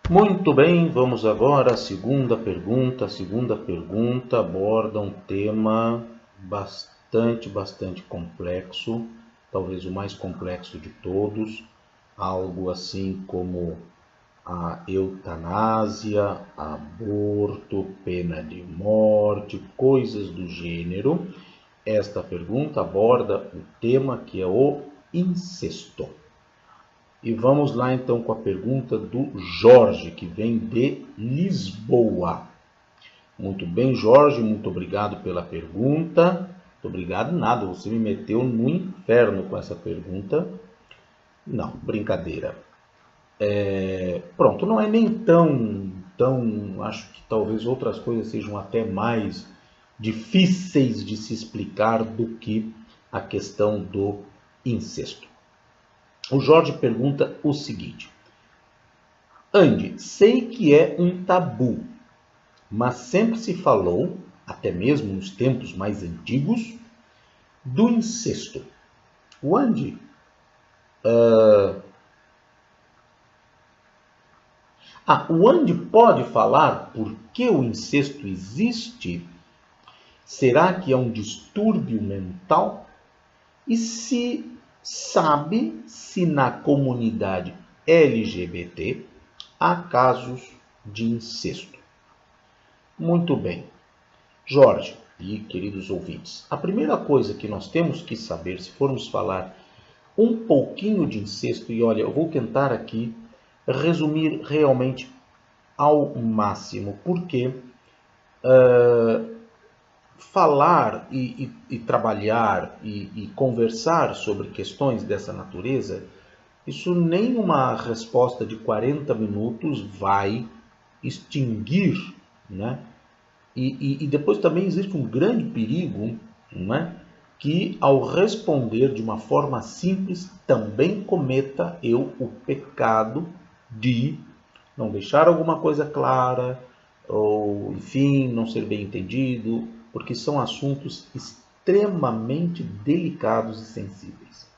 Muito bem, vamos agora à segunda pergunta. A segunda pergunta aborda um tema bastante complexo, talvez o mais complexo de todos, algo assim como a eutanásia, aborto, pena de morte, coisas do gênero. Esta pergunta aborda o tema que é o incesto. E vamos lá então com a pergunta do Jorge, que vem de Lisboa. Muito bem, Jorge, muito obrigado pela pergunta. Muito obrigado, nada, você me meteu no inferno com essa pergunta. Não, brincadeira. Pronto, não é nem tão, acho que talvez outras coisas sejam até mais difíceis de se explicar do que a questão do incesto. O Jorge pergunta o seguinte: Andy, sei que é um tabu, mas sempre se falou, até mesmo nos tempos mais antigos, do incesto. O Andy, o Andy pode falar por que o incesto existe? Será que é um distúrbio mental? E se sabe se na comunidade LGBT há casos de incesto? Muito bem. Jorge e queridos ouvintes, a primeira coisa que nós temos que saber, se formos falar um pouquinho de incesto, e olha, eu vou tentar aqui resumir realmente ao máximo, porque falar e trabalhar e conversar sobre questões dessa natureza, isso nem uma resposta de 40 minutos vai extinguir, né? E depois também existe um grande perigo, né? Que ao responder de uma forma simples, também cometa eu o pecado de não deixar alguma coisa clara, ou enfim, não ser bem entendido, porque são assuntos extremamente delicados e sensíveis.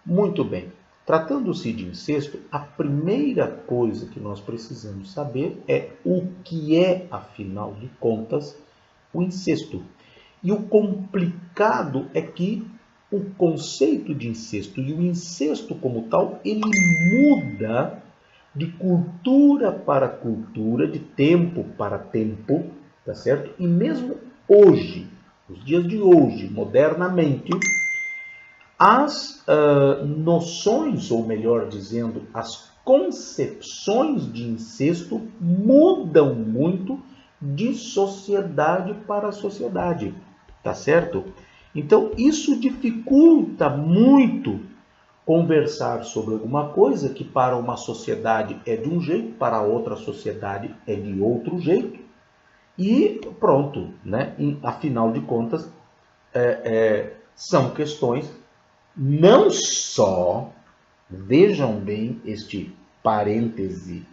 Muito bem. Tratando-se de incesto, a primeira coisa que nós precisamos saber é o que é, afinal de contas, o incesto. E o complicado é que o conceito de incesto e o incesto como tal, ele muda de cultura para cultura, de tempo para tempo, tá certo? E mesmo hoje, nos dias de hoje, modernamente, as noções, ou melhor dizendo, as concepções de incesto mudam muito de sociedade para sociedade, tá certo? Então, isso dificulta muito conversar sobre alguma coisa que para uma sociedade é de um jeito, para outra sociedade é de outro jeito, e pronto, né? E, afinal de contas, são questões não só, vejam bem este parêntese,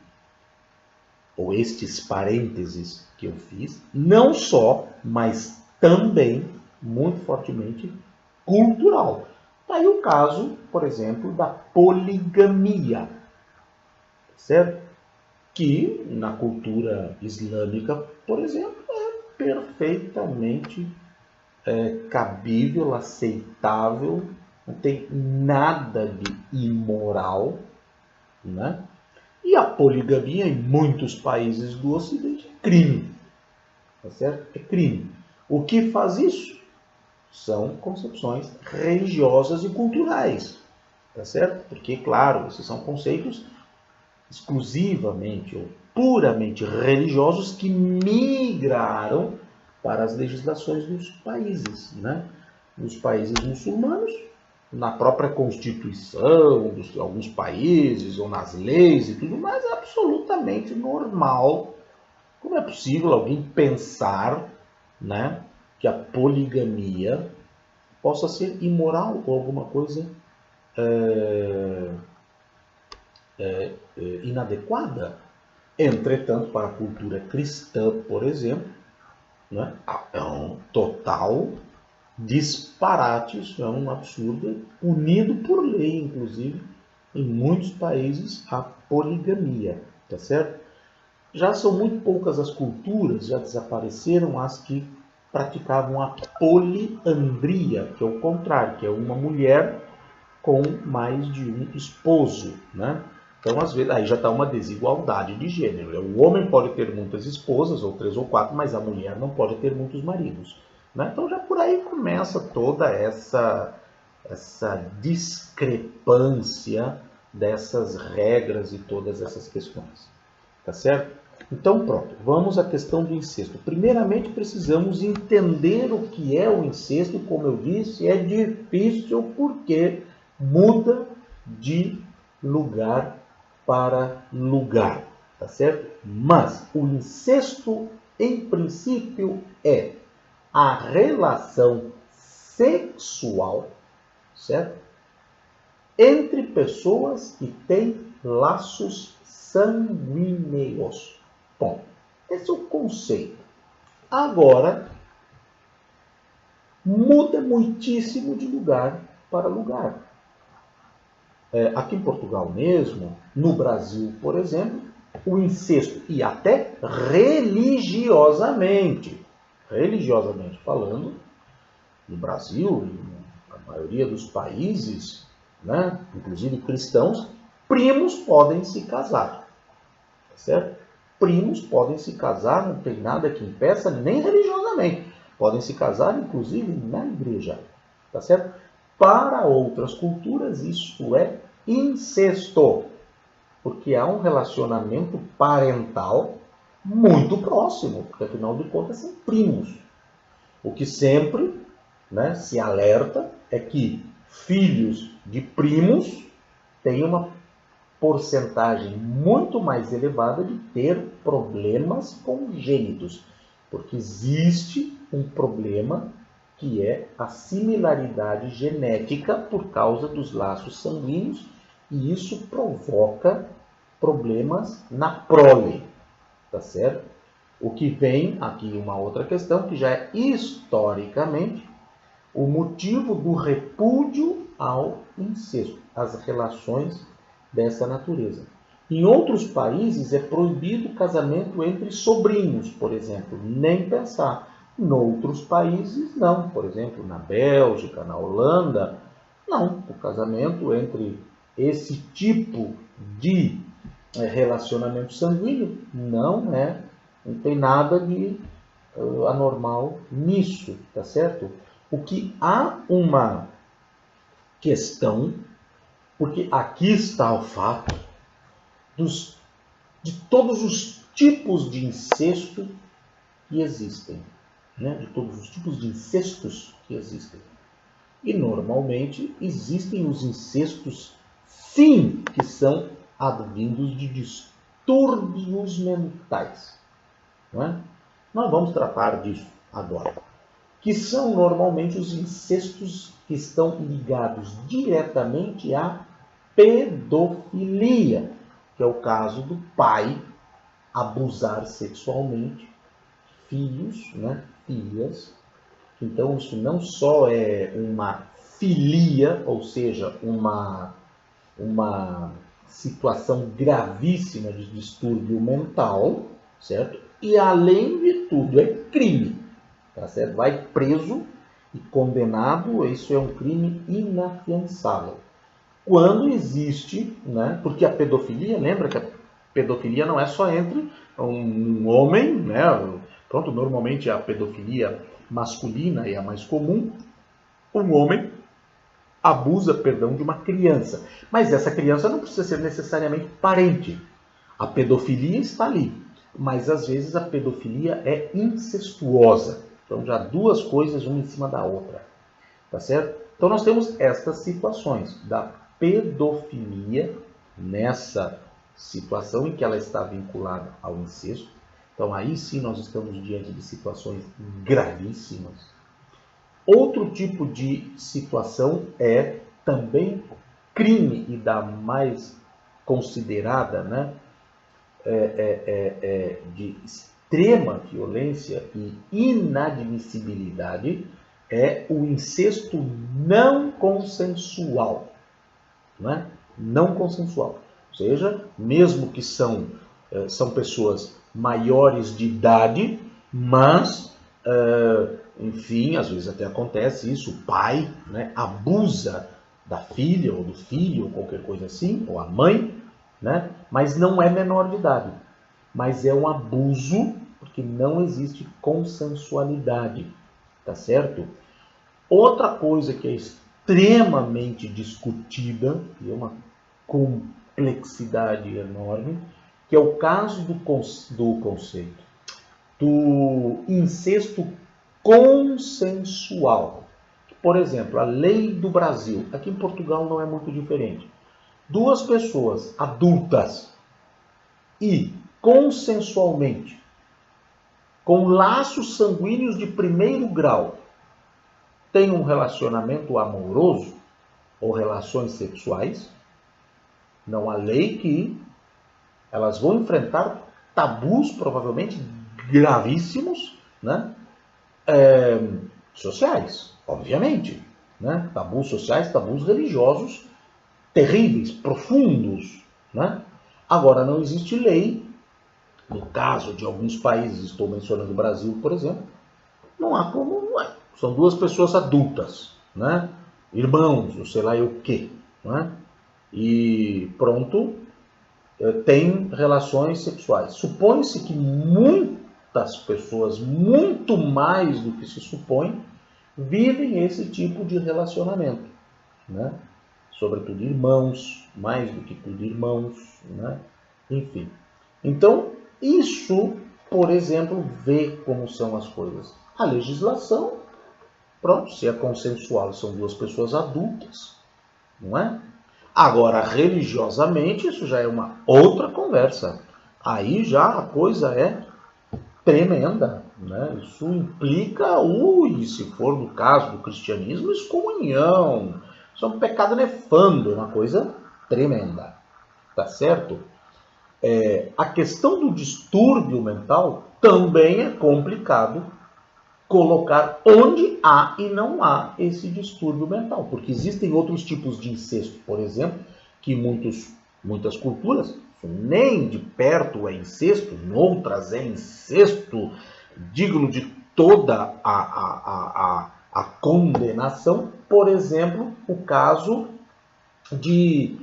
ou estes parênteses que eu fiz, não só, mas também, muito fortemente, cultural. Está aí o caso, por exemplo, da poligamia, certo? Que na cultura islâmica, por exemplo, é perfeitamente cabível, aceitável, não tem nada de imoral, né? E a poligamia em muitos países do Ocidente é crime, tá certo? É crime. O que faz isso? São concepções religiosas e culturais, tá certo? Porque, claro, esses são conceitos exclusivamente ou puramente religiosos que migraram para as legislações dos países, né? Nos países muçulmanos, na própria Constituição de alguns países, ou nas leis e tudo mais, é absolutamente normal. Como é possível alguém pensar, né, que a poligamia possa ser imoral ou alguma coisa inadequada? Entretanto, para a cultura cristã, por exemplo, né, é um total disparate, isso é um absurdo, punido por lei, inclusive, em muitos países, a poligamia. tá certo? Já são muito poucas as culturas, já desapareceram as que praticavam a poliandria, que é o contrário, que é uma mulher com mais de um esposo, né? Então, às vezes, aí já está uma desigualdade de gênero. O homem pode ter muitas esposas, ou 3 ou 4, mas a mulher não pode ter muitos maridos, né? Então, já por aí começa toda essa discrepância dessas regras e todas essas questões, tá certo? Então, pronto, vamos à questão do incesto. Primeiramente, precisamos entender o que é o incesto. Como eu disse, é difícil porque muda de lugar para lugar, tá certo? Mas o incesto, em princípio, é a relação sexual, certo? Entre pessoas que têm laços sanguíneos. Bom, esse é o conceito. Agora, muda muitíssimo de lugar para lugar. Aqui em Portugal mesmo, no Brasil, por exemplo, o incesto, e até religiosamente falando, no Brasil, na maioria dos países, né, inclusive cristãos, primos podem se casar, tá certo? Primos podem se casar, não tem nada que impeça, nem religiosamente. Podem se casar, inclusive, na igreja, tá certo? Para outras culturas, isso é incesto, porque há um relacionamento parental muito próximo, porque afinal de contas são primos. O que sempre, né, se alerta é que filhos de primos têm uma porcentagem muito mais elevada de ter problemas congênitos, porque existe um problema que é a similaridade genética por causa dos laços sanguíneos, e isso provoca problemas na prole, tá certo? O que vem aqui uma outra questão, que já é historicamente o motivo do repúdio ao incesto, as relações dessa natureza. Em outros países é proibido o casamento entre sobrinhos, por exemplo, nem pensar. Em outros países não, por exemplo, na Bélgica, na Holanda, não. O casamento entre esse tipo de relacionamento sanguíneo não tem nada de anormal nisso, tá certo? O que há uma questão, porque aqui está o fato de todos os tipos de incesto que existem, né? De todos os tipos de incestos que existem. E normalmente existem os incestos, sim, que são advindos de distúrbios mentais, não é? Nós vamos tratar disso agora, que são normalmente os incestos que estão ligados diretamente à pedofilia, que é o caso do pai abusar sexualmente filhos, né, filhas. Então isso não só é uma filia, ou seja, uma situação gravíssima de distúrbio mental, certo? E além de tudo é crime, tá certo? Vai preso e condenado, isso é um crime inafiançável. Quando existe, né? Porque a pedofilia, lembra que a pedofilia não é só entre um homem, né? Pronto, normalmente a pedofilia masculina é a mais comum. Um homem abusa, de uma criança. Mas essa criança não precisa ser necessariamente parente. A pedofilia está ali. Mas às vezes a pedofilia é incestuosa. Então já duas coisas, uma em cima da outra. Tá certo? Então nós temos estas situações da pedofilia nessa situação em que ela está vinculada ao incesto. Então aí sim nós estamos diante de situações gravíssimas. Outro tipo de situação é também crime e da mais considerada, né, de extrema violência e inadmissibilidade, é o incesto não consensual. Não consensual. Ou seja, mesmo que são são pessoas maiores de idade, mas, enfim, às vezes até acontece isso, o pai, né, abusa da filha ou do filho, ou qualquer coisa assim, ou a mãe, né, mas não é menor de idade. Mas é um abuso, porque não existe consensualidade, tá certo? Outra coisa que é extremamente discutida, e é uma complexidade enorme, que é o caso do conceito do incesto consensual. Por exemplo, a lei do Brasil, aqui em Portugal não é muito diferente. Duas pessoas adultas e consensualmente, com laços sanguíneos de primeiro grau, têm um relacionamento amoroso ou relações sexuais, não há lei que elas vão enfrentar tabus provavelmente gravíssimos, né? Sociais, obviamente, né? Tabus sociais, tabus religiosos terríveis, profundos, né? Agora, não existe lei, no caso de alguns países, estou mencionando o Brasil, por exemplo, não há como, são duas pessoas adultas, né? Irmãos, ou sei lá o quê, né? E pronto, tem relações sexuais. Supõe-se que muitas pessoas, muito mais do que se supõe, vivem esse tipo de relacionamento, né? Sobretudo irmãos, mais do que tudo irmãos, né? Enfim. Então, isso, por exemplo, vê como são as coisas. A legislação, pronto, se é consensual, são duas pessoas adultas, não é? Agora, religiosamente, isso já é uma outra conversa. Aí já a coisa é tremenda, né? Isso implica, se for no caso do cristianismo, excomunhão. Isso é um pecado nefando, é uma coisa tremenda, tá certo? A questão do distúrbio mental também é complicado colocar onde há e não há esse distúrbio mental, porque existem outros tipos de incesto, por exemplo, que muitas culturas, nem de perto é incesto, em outras é incesto digno de toda a condenação. Por exemplo, o caso de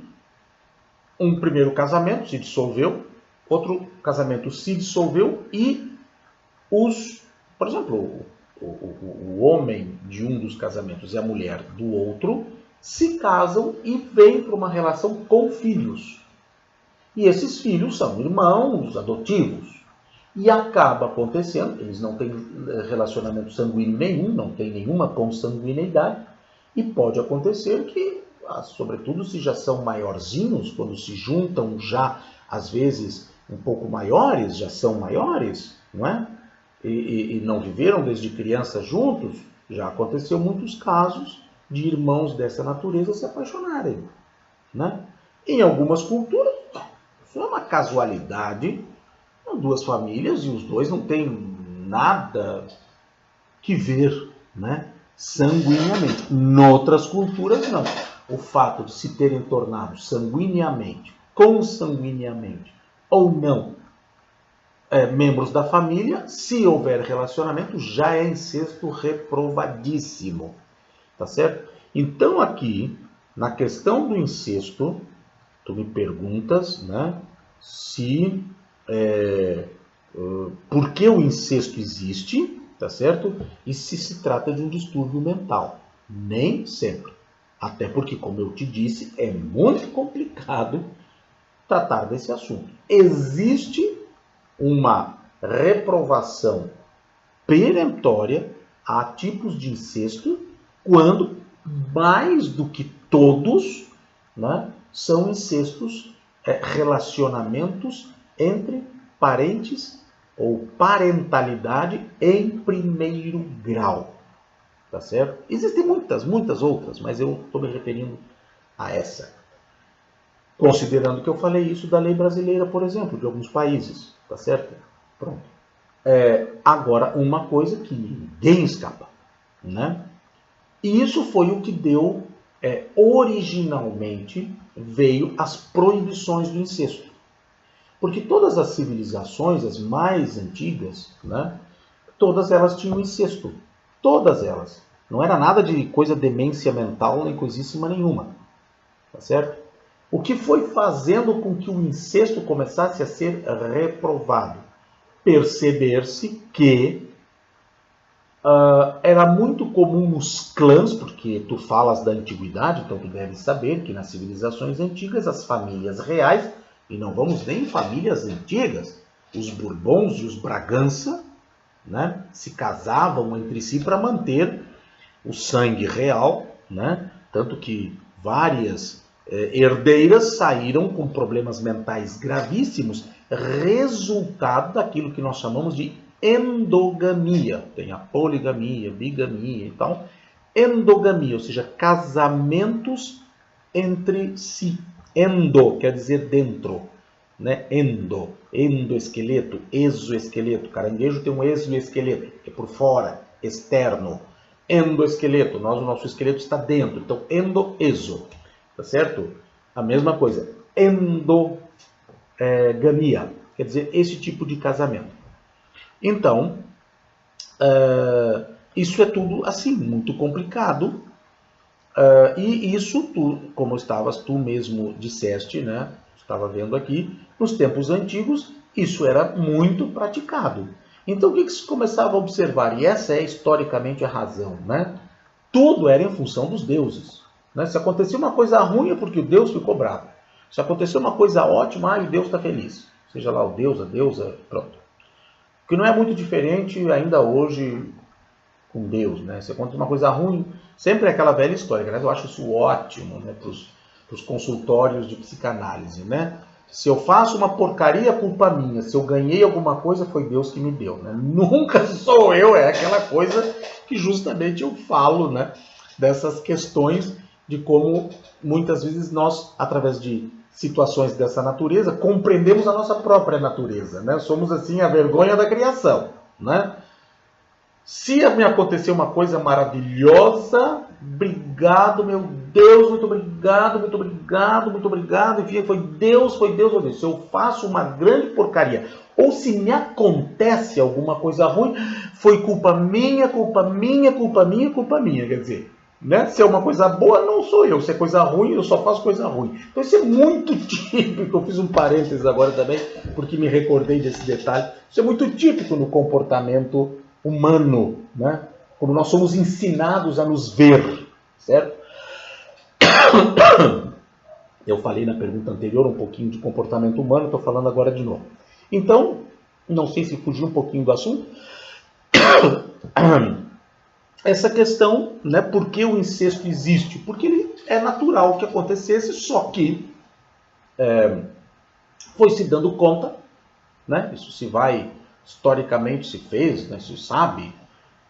um primeiro casamento se dissolveu, outro casamento se dissolveu e por exemplo, o homem de um dos casamentos e a mulher do outro se casam e vêm para uma relação com filhos. E esses filhos são irmãos adotivos. E acaba acontecendo, eles não têm relacionamento sanguíneo nenhum, não têm nenhuma consanguineidade, e pode acontecer que, sobretudo se já são maiorzinhos, quando se juntam já, às vezes, um pouco maiores, já são maiores, não é? E não viveram desde criança juntos, já aconteceu muitos casos de irmãos dessa natureza se apaixonarem, né? Em algumas culturas, isso é uma casualidade, são duas famílias e os dois não têm nada que ver, né? Sanguineamente. Noutras culturas, não. O fato de se terem tornado sanguineamente, consanguineamente ou não, membros da família, se houver relacionamento, já é incesto reprovadíssimo, tá certo? Então aqui, na questão do incesto, tu me perguntas, né, se por que o incesto existe, tá certo? E se trata de um distúrbio mental. Nem sempre. Até porque, como eu te disse, é muito complicado tratar desse assunto. Existe uma reprovação peremptória a tipos de incesto quando mais do que todos, né, são incestos, relacionamentos entre parentes ou parentalidade em primeiro grau. Tá certo? Existem muitas outras, mas eu estou me referindo a essa. Considerando que eu falei isso da lei brasileira, por exemplo, de alguns países, tá certo? Pronto. Agora, uma coisa que ninguém escapa, né? E isso foi o que deu, originalmente, veio as proibições do incesto. Porque todas as civilizações, as mais antigas, né, todas elas tinham incesto. Todas elas. Não era nada de coisa demência mental, nem coisíssima nenhuma. Tá certo? O que foi fazendo com que o incesto começasse a ser reprovado? Perceber-se que era muito comum nos clãs, porque tu falas da antiguidade, então tu deve saber que nas civilizações antigas as famílias reais, e não vamos nem em famílias antigas, os Bourbons e os Bragança, né, se casavam entre si para manter o sangue real, né, tanto que várias herdeiras saíram com problemas mentais gravíssimos, resultado daquilo que nós chamamos de endogamia. Tem a poligamia, bigamia e tal. Endogamia, ou seja, casamentos entre si. Endo quer dizer dentro, né? Endoesqueleto, exoesqueleto. Caranguejo tem um exoesqueleto, que é por fora, externo. Endoesqueleto, o nosso esqueleto está dentro. Então, endo-exo. Tá certo? A mesma coisa. Endogamia, quer dizer, esse tipo de casamento. Então, isso é tudo assim, muito complicado. E isso, como tu mesmo disseste, né? Estava vendo aqui, nos tempos antigos, isso era muito praticado. Então, o que se começava a observar? E essa é historicamente a razão, né? Tudo era em função dos deuses. Né? Se acontecia uma coisa ruim é porque o Deus ficou bravo. Se acontecer uma coisa ótima, o Deus está feliz. Seja lá o Deus, a deusa, pronto. O que não é muito diferente ainda hoje com Deus. Né? Se acontecer uma coisa ruim, sempre é aquela velha história. Aliás, eu acho isso ótimo, né? para os consultórios de psicanálise. Né? Se eu faço uma porcaria, é culpa minha. Se eu ganhei alguma coisa, foi Deus que me deu. Né? Nunca sou eu, é aquela coisa que justamente eu falo, né? Dessas questões de como muitas vezes nós, através de situações dessa natureza, compreendemos a nossa própria natureza. Né? Somos assim a vergonha da criação. Né? Se me acontecer uma coisa maravilhosa, obrigado, meu Deus, muito obrigado, muito obrigado, muito obrigado. Enfim, foi Deus, foi Deus, foi Deus. Se eu faço uma grande porcaria, ou se me acontece alguma coisa ruim, foi culpa minha, culpa minha, culpa minha, culpa minha. Quer dizer, né? Se é uma coisa boa, não sou eu. Se é coisa ruim, eu só faço coisa ruim. Então isso é muito típico. Eu fiz um parênteses agora também, porque me recordei desse detalhe. Isso é muito típico no comportamento humano, né? Como nós somos ensinados a nos ver, certo? Eu falei na pergunta anterior um pouquinho de comportamento humano, estou falando agora de novo. Então, não sei se fugi um pouquinho do assunto. Essa questão, né, por que o incesto existe? Porque ele é natural que acontecesse, só que foi se dando conta, né, isso se vai, historicamente se fez, né, se sabe,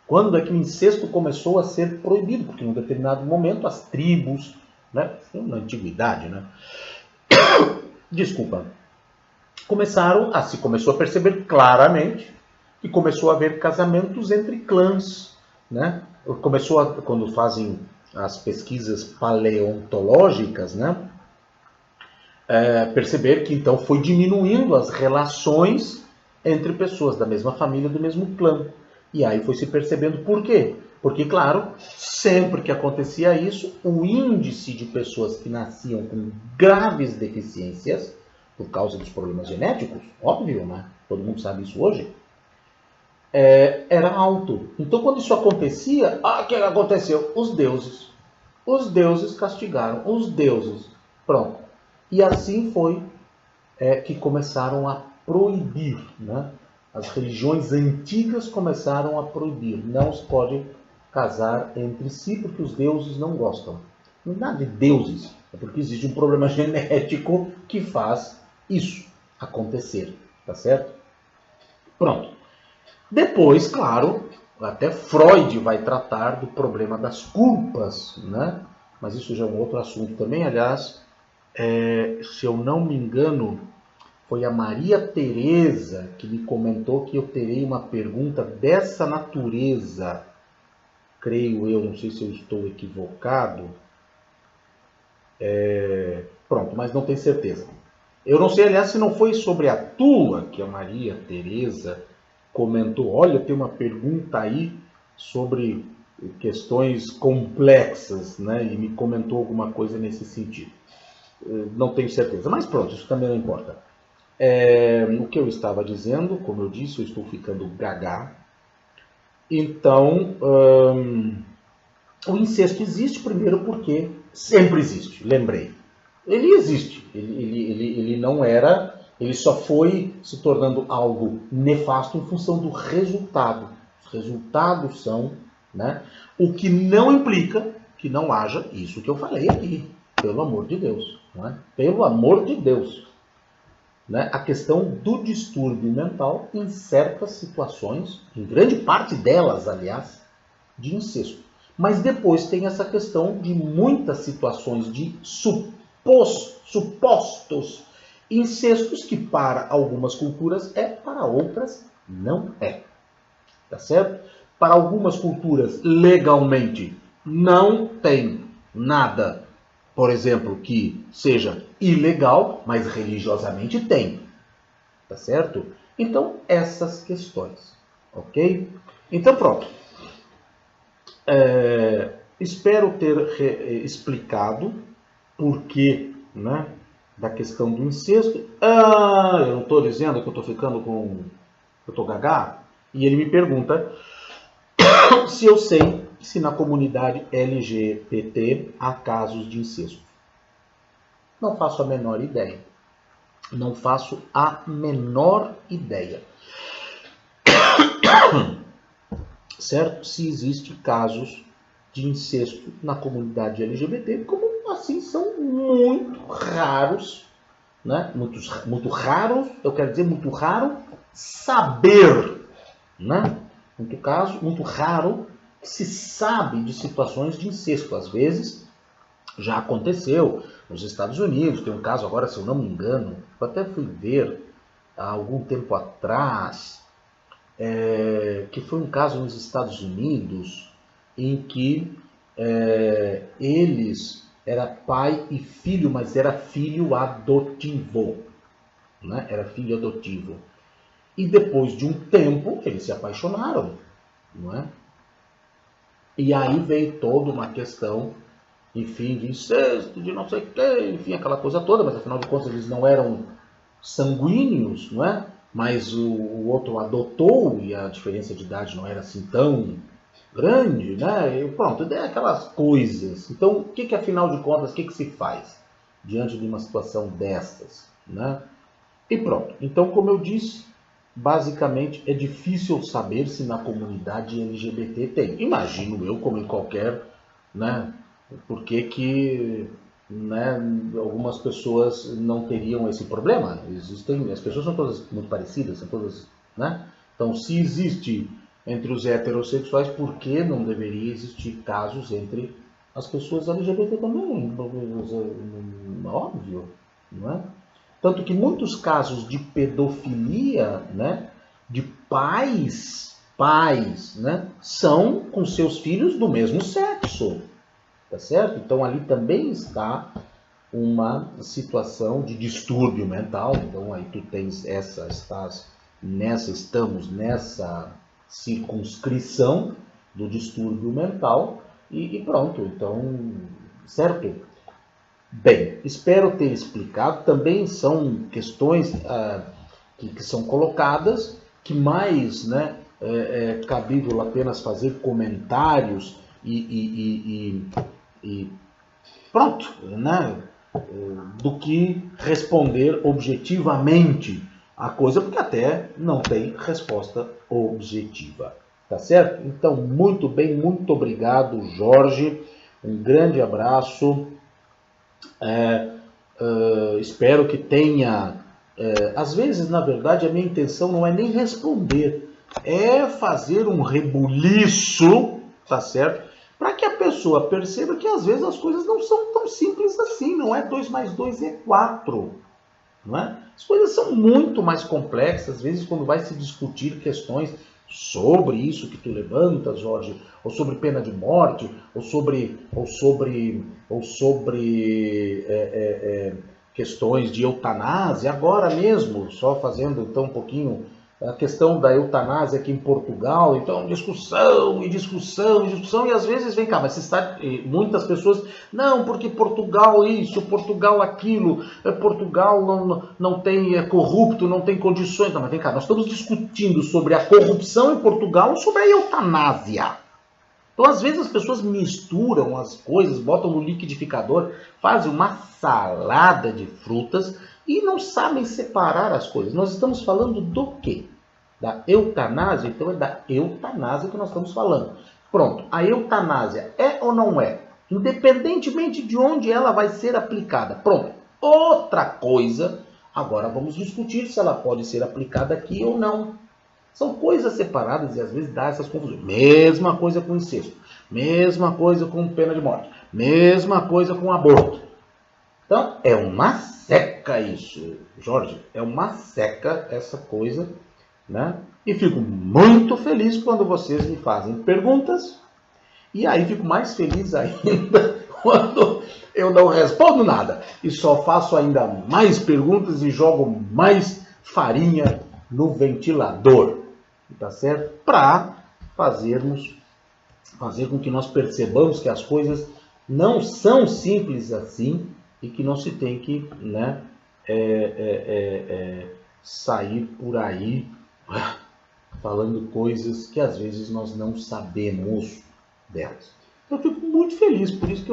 quando é que o incesto começou a ser proibido, porque em um determinado momento as tribos, né, na antiguidade, né, começou a perceber claramente que começou a haver casamentos entre clãs, né? Quando fazem as pesquisas paleontológicas, né? Perceber que então foi diminuindo as relações entre pessoas da mesma família, do mesmo clã. E aí foi se percebendo por quê? Porque, claro, sempre que acontecia isso, o índice de pessoas que nasciam com graves deficiências, por causa dos problemas genéticos, óbvio, né? Todo mundo sabe isso hoje, era alto. Então, quando isso acontecia, o que aconteceu? Os deuses castigaram, os deuses, pronto. E assim foi que começaram a proibir, né? As religiões antigas começaram a proibir. Não se pode casar entre si porque os deuses não gostam. Não é nada de deuses, é porque existe um problema genético que faz isso acontecer, tá certo? Pronto. Depois, claro, até Freud vai tratar do problema das culpas, né? Mas isso já é um outro assunto também. Aliás, se eu não me engano, foi a Maria Tereza que me comentou que eu terei uma pergunta dessa natureza, creio eu, não sei se eu estou equivocado. Pronto, mas não tenho certeza. Eu não sei, aliás, se não foi sobre a tua que a Maria Tereza comentou. Olha, tem uma pergunta aí sobre questões complexas, né? E me comentou alguma coisa nesse sentido. Não tenho certeza, mas pronto, isso também não importa. O que eu estava dizendo, como eu disse, eu estou ficando gaga. Então, o incesto existe primeiro porque sempre existe, lembrei. Ele existe, ele não era, ele só foi se tornando algo nefasto em função do resultado. Os resultados são, né, o que não implica que não haja isso que eu falei aqui, pelo amor de Deus, não é? Pelo amor de Deus. Né, a questão do distúrbio mental em certas situações, em grande parte delas, aliás, de incesto. Mas depois tem essa questão de muitas situações de supostos incestos que para algumas culturas é, para outras não é. Tá certo? Para algumas culturas, legalmente, não tem nada, por exemplo, que seja ilegal, mas religiosamente tem. Tá certo? Então, essas questões. Ok? Então, pronto. Espero ter explicado por que, né, da questão do incesto. Eu não estou dizendo que eu estou ficando com... eu estou gaga? E ele me pergunta se eu sei se na comunidade LGBT há casos de incesto. Não faço a menor ideia. Não faço a menor ideia. Certo? Se existem casos de incesto na comunidade LGBT, como assim são muito raros, né? Muito raros, eu quero dizer muito raro saber, né? Muito raro que se sabe de situações de incesto. Às vezes já aconteceu nos Estados Unidos, tem um caso agora, se eu não me engano, eu até fui ver há algum tempo atrás, que foi um caso nos Estados Unidos em que eles era pai e filho, mas era filho adotivo, né? Era filho adotivo. E depois de um tempo eles se apaixonaram, não é? E aí veio toda uma questão, enfim, de incesto, de não sei o quê, enfim, aquela coisa toda, mas afinal de contas eles não eram sanguíneos, não é? Mas o outro adotou e a diferença de idade não era assim tão grande, né? E pronto, é aquelas coisas. Então, o que afinal de contas, o que se faz diante de uma situação dessas, né? E pronto. Então, como eu disse, basicamente é difícil saber se na comunidade LGBT tem. Imagino eu, como em qualquer, né? Por que, né, algumas pessoas não teriam esse problema? Existem, as pessoas são todas muito parecidas, são todas, né? Então, se existe entre os heterossexuais, por que não deveria existir casos entre as pessoas LGBT também? Óbvio, não é? Tanto que muitos casos de pedofilia, né, de pais, né, são com seus filhos do mesmo sexo. Tá certo? Então ali também está uma situação de distúrbio mental. Então aí tu tens estamos nessa circunscrição do distúrbio mental e pronto. Então, certo? Bem, espero ter explicado. Também são questões que são colocadas, que mais, né, é cabível apenas fazer comentários e pronto, né? Do que responder objetivamente a coisa, porque até não tem resposta objetiva. Tá certo? Então, muito bem, muito obrigado, Jorge. Um grande abraço. Espero que tenha... às vezes, na verdade, a minha intenção não é nem responder, é fazer um rebuliço, tá certo? Para que a pessoa perceba que às vezes as coisas não são tão simples assim, não é 2 mais 2 é 4. Não é? As coisas são muito mais complexas, às vezes quando vai se discutir questões sobre isso que tu levantas, Jorge, ou sobre pena de morte, ou sobre questões de eutanásia, agora mesmo, só fazendo então um pouquinho a questão da eutanásia aqui em Portugal, então discussão, e às vezes vem cá, mas muitas pessoas, não, porque Portugal isso, Portugal aquilo, Portugal não tem, é corrupto, não tem condições, não, mas vem cá, nós estamos discutindo sobre a corrupção em Portugal ou sobre a eutanásia. Então, às vezes, as pessoas misturam as coisas, botam no liquidificador, fazem uma salada de frutas e não sabem separar as coisas. Nós estamos falando do quê? Da eutanásia? Então, é da eutanásia que nós estamos falando. Pronto, a eutanásia é ou não é? Independentemente de onde ela vai ser aplicada. Pronto, outra coisa, agora vamos discutir se ela pode ser aplicada aqui ou não. São coisas separadas e às vezes dá essas confusões. Mesma coisa com incesto, mesma coisa com pena de morte, mesma coisa com aborto. Então, é uma seca isso, Jorge. É uma seca essa coisa, né? E fico muito feliz quando vocês me fazem perguntas. E aí fico mais feliz ainda quando eu não respondo nada. E só faço ainda mais perguntas e jogo mais farinha no ventilador. Tá certo? Para fazer com que nós percebamos que as coisas não são simples assim e que não se tem que, né, sair por aí falando coisas que às vezes nós não sabemos delas. Eu fico muito feliz, por isso que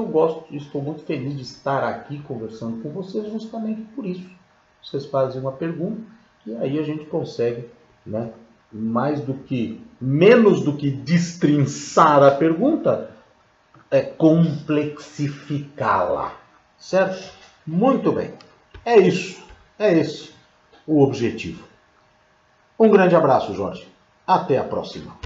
estou muito feliz de estar aqui conversando com vocês, justamente por isso. Vocês fazem uma pergunta e aí a gente consegue, né, menos do que destrinçar a pergunta, é complexificá-la, certo? Muito bem, é esse o objetivo. Um grande abraço, Jorge. Até a próxima.